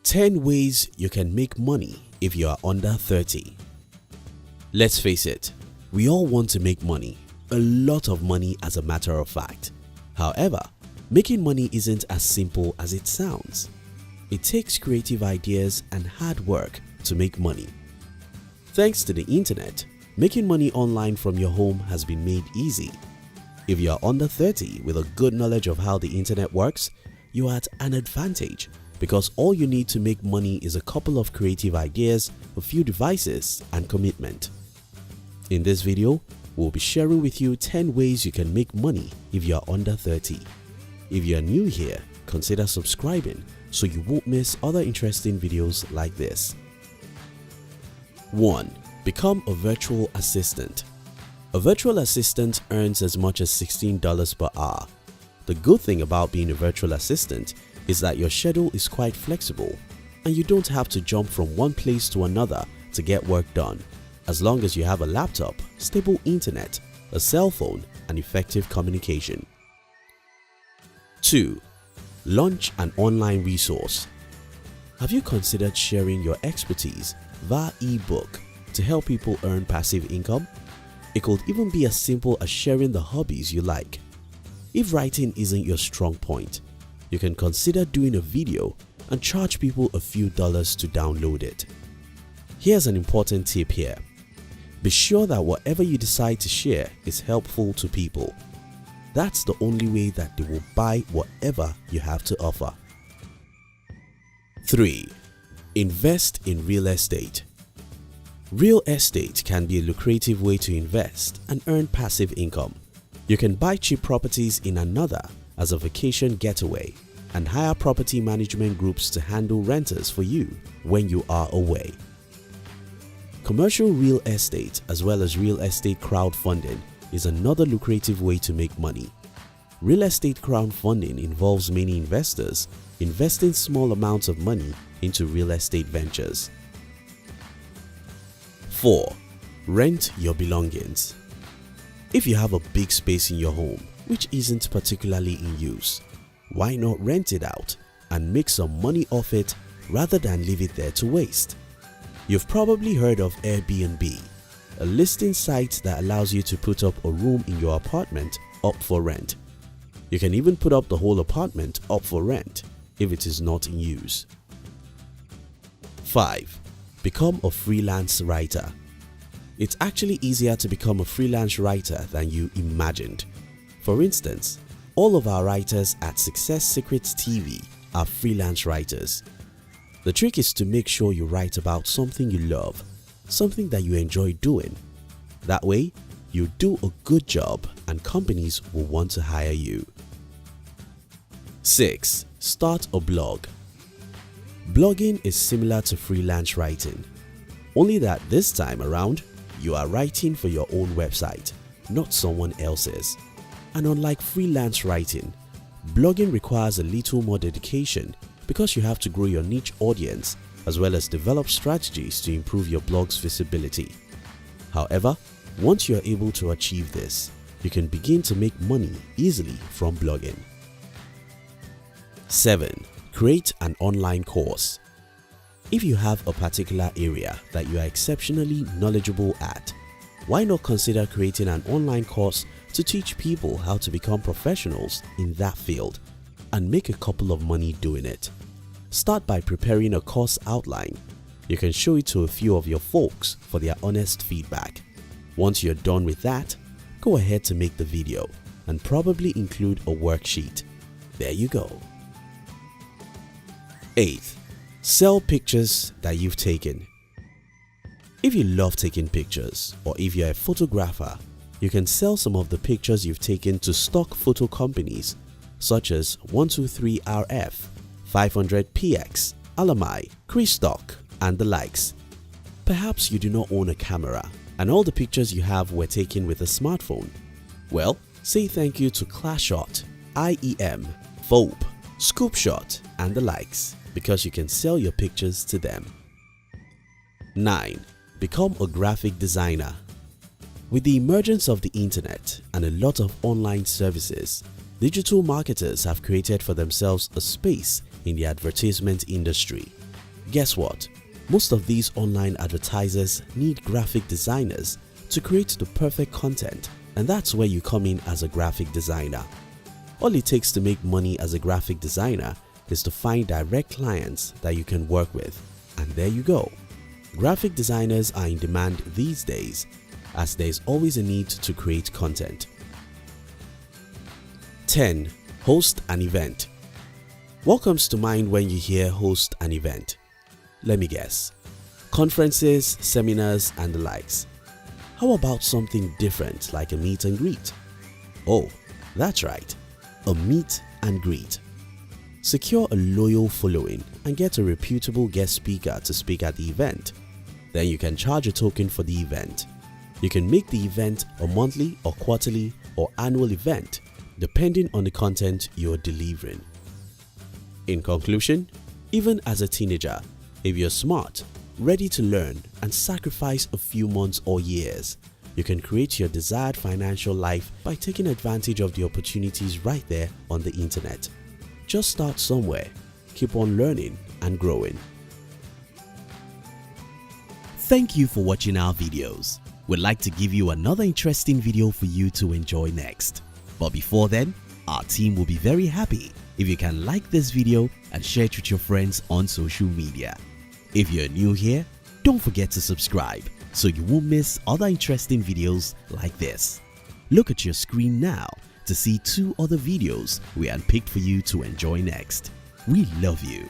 10 ways you can make money if you are under 30. Let's face it, we all want to make money, a lot of money as a matter of fact. However, making money isn't as simple as it sounds. It takes creative ideas and hard work to make money. Thanks to the internet, making money online from your home has been made easy. If you are under 30 with a good knowledge of how the internet works, you are at an advantage because all you need to make money is a couple of creative ideas, a few devices, and commitment. In this video, we'll be sharing with you 10 ways you can make money if you are under 30. If you are new here, consider subscribing so you won't miss other interesting videos like this. 1. Become a virtual assistant. A virtual assistant earns as much as $16 per hour. The good thing about being a virtual assistant is that your schedule is quite flexible and you don't have to jump from one place to another to get work done, as long as you have a laptop, stable internet, a cell phone, and effective communication. 2. Launch an online resource. Have you considered sharing your expertise via ebook to help people earn passive income? It could even be as simple as sharing the hobbies you like. If writing isn't your strong point, you can consider doing a video and charge people a few dollars to download it. Here's an important tip here. Be sure that whatever you decide to share is helpful to people. That's the only way that they will buy whatever you have to offer. 3. Invest in real estate. Real estate can be a lucrative way to invest and earn passive income. You can buy cheap properties in another as a vacation getaway and hire property management groups to handle renters for you when you are away. Commercial real estate as well as real estate crowdfunding is another lucrative way to make money. Real estate crowdfunding involves many investors investing small amounts of money into real estate ventures. 4. Rent your belongings. If you have a big space in your home which isn't particularly in use, why not rent it out and make some money off it rather than leave it there to waste? You've probably heard of Airbnb, a listing site that allows you to put up a room in your apartment up for rent. You can even put up the whole apartment up for rent if it is not in use. 5. Become a freelance writer. It's actually easier to become a freelance writer than you imagined. For instance, all of our writers at Success Secrets TV are freelance writers. The trick is to make sure you write about something you love, something that you enjoy doing. That way, you do a good job and companies will want to hire you. 6. Start a blog. Blogging is similar to freelance writing, only that this time around, you are writing for your own website, not someone else's. And unlike freelance writing, blogging requires a little more dedication because you have to grow your niche audience as well as develop strategies to improve your blog's visibility. However, once you are able to achieve this, you can begin to make money easily from blogging. 7. Create an online course. If you have a particular area that you are exceptionally knowledgeable at, why not consider creating an online course to teach people how to become professionals in that field and make a couple of money doing it? Start by preparing a course outline. You can show it to a few of your folks for their honest feedback. Once you're done with that, go ahead to make the video and probably include a worksheet. There you go. 8. Sell pictures that you've taken. If you love taking pictures or if you're a photographer, you can sell some of the pictures you've taken to stock photo companies such as 123RF, 500px, Alami, Crestock, and the likes. Perhaps you do not own a camera and all the pictures you have were taken with a smartphone. Well, say thank you to ClashShot, IEM, Vope, Scoopshot, and the likes because you can sell your pictures to them. 9. Become a graphic designer. With the emergence of the internet and a lot of online services, digital marketers have created for themselves a space in the advertisement industry. Guess what? Most of these online advertisers need graphic designers to create the perfect content, and that's where you come in as a graphic designer. All it takes to make money as a graphic designer is to find direct clients that you can work with, and there you go. Graphic designers are in demand these days as there is always a need to create content. 10. Host an event. What comes to mind when you hear host an event? Let me guess. Conferences, seminars and the likes. How about something different like a meet and greet? Oh, that's right, a meet and greet. Secure a loyal following and get a reputable guest speaker to speak at the event. Then you can charge a token for the event. You can make the event a monthly or quarterly or annual event depending on the content you're delivering. In conclusion, even as a teenager, if you're smart, ready to learn and sacrifice a few months or years, you can create your desired financial life by taking advantage of the opportunities right there on the internet. Just start somewhere, keep on learning and growing. Thank you for watching our videos. We'd like to give you another interesting video for you to enjoy next. But before then, our team will be very happy if you can like this video and share it with your friends on social media. If you're new here, don't forget to subscribe so you won't miss other interesting videos like this. Look at your screen now to see 2 other videos we handpicked for you to enjoy next. We love you.